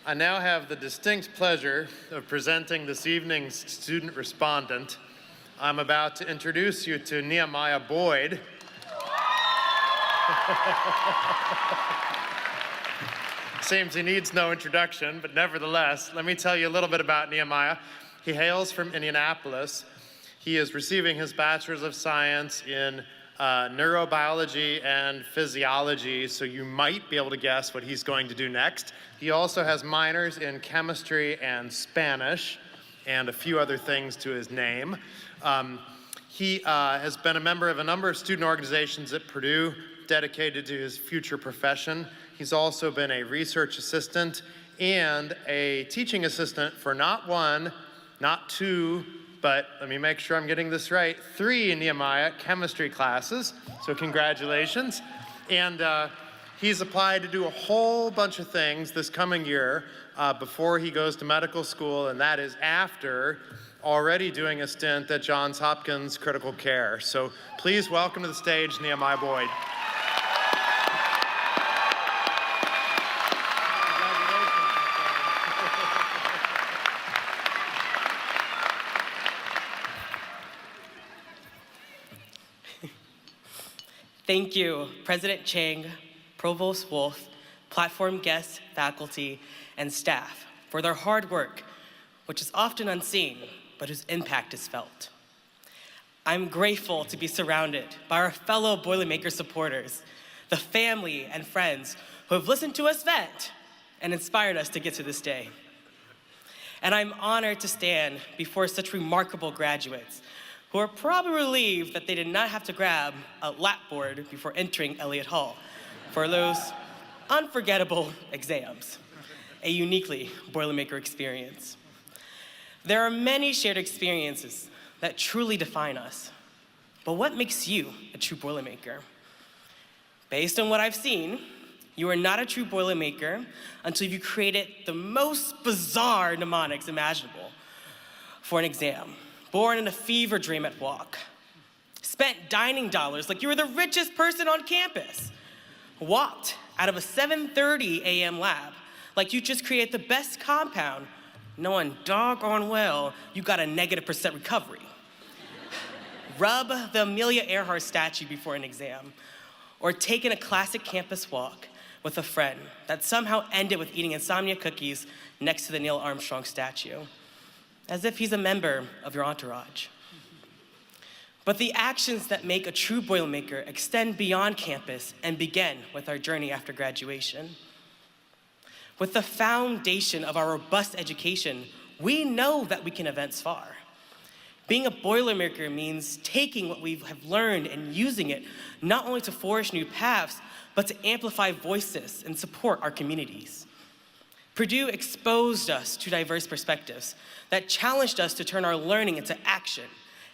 I now have the distinct pleasure of presenting this evening's student respondent. I'm about to introduce you to Nehemiah Boyd. Seems he needs no introduction, but nevertheless, let me tell you a little bit about Nehemiah. He hails from Indianapolis. He is receiving his Bachelor of Science in Neurobiology and Physiology, so you might be able to guess what he's going to do next. He also has minors in chemistry and Spanish, and a few other things to his name. He has been a member of a number of student organizations at Purdue dedicated to his future profession. He's also been a research assistant and a teaching assistant for not one, not two, but let me make sure I'm getting this right, 3 Nehemiah chemistry classes, so congratulations. And he's applied to do a whole bunch of things this coming year before he goes to medical school, and that is after already doing a stint at Johns Hopkins Critical Care. So please welcome to the stage Nehemiah Boyd. Thank you, President Chang, Provost Wolfe, platform guests, faculty, and staff for their hard work, which is often unseen, but whose impact is felt. I'm grateful to be surrounded by our fellow Boilermaker supporters, the family and friends who have listened to us vent and inspired us to get to this day. And I'm honored to stand before such remarkable graduates who are probably relieved that they did not have to grab a lapboard before entering Elliott Hall for those unforgettable exams, a uniquely Boilermaker experience. There are many shared experiences that truly define us, but what makes you a true Boilermaker? Based on what I've seen, you are not a true Boilermaker until you've created the most bizarre mnemonics imaginable for an exam. Born in a fever dream at walk, spent dining dollars like you were the richest person on campus, walked out of a 7:30 a.m. lab like you just created the best compound, knowing doggone well you got a -% recovery. Rub the Amelia Earhart statue before an exam, or taking a classic campus walk with a friend that somehow ended with eating insomnia cookies next to the Neil Armstrong statue, as if he's a member of your entourage. But the actions that make a true Boilermaker extend beyond campus and begin with our journey after graduation. With the foundation of our robust education, we know that we can advance far. Being a Boilermaker means taking what we have learned and using it not only to forge new paths, but to amplify voices and support our communities. Purdue exposed us to diverse perspectives that challenged us to turn our learning into action,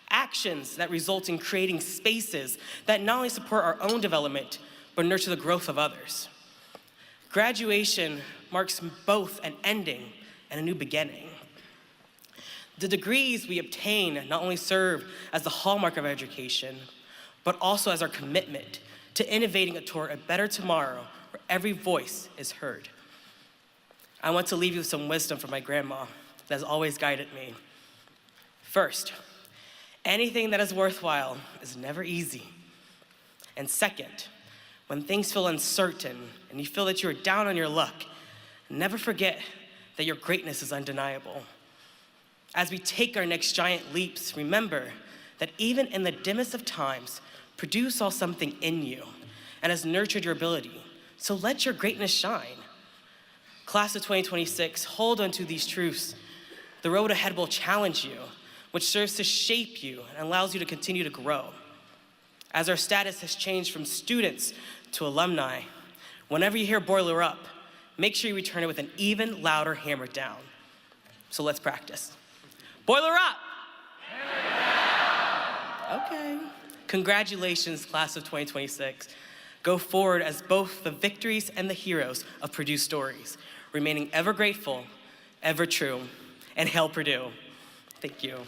actions that result in creating spaces that not only support our own development, but nurture the growth of others. Graduation marks both an ending and a new beginning. The degrees we obtain not only serve as the hallmark of our education, but also as our commitment to innovating toward a better tomorrow where every voice is heard. I want to leave you with some wisdom from my grandma that has always guided me. First, anything that is worthwhile is never easy. And second, when things feel uncertain and you feel that you are down on your luck, never forget that your greatness is undeniable. As we take our next giant leaps, remember that even in the dimmest of times, Purdue saw something in you and has nurtured your ability. So let your greatness shine. Class of 2026, hold on to these truths. The road ahead will challenge you, which serves to shape you and allows you to continue to grow. As our status has changed from students to alumni, whenever you hear boiler up, make sure you return it with an even louder hammer down. So let's practice. Boiler up! Hammer down! Okay. Congratulations, class of 2026. Go forward as both the victories and the heroes of Purdue stories, remaining ever grateful, ever true, and hail Purdue. Thank you.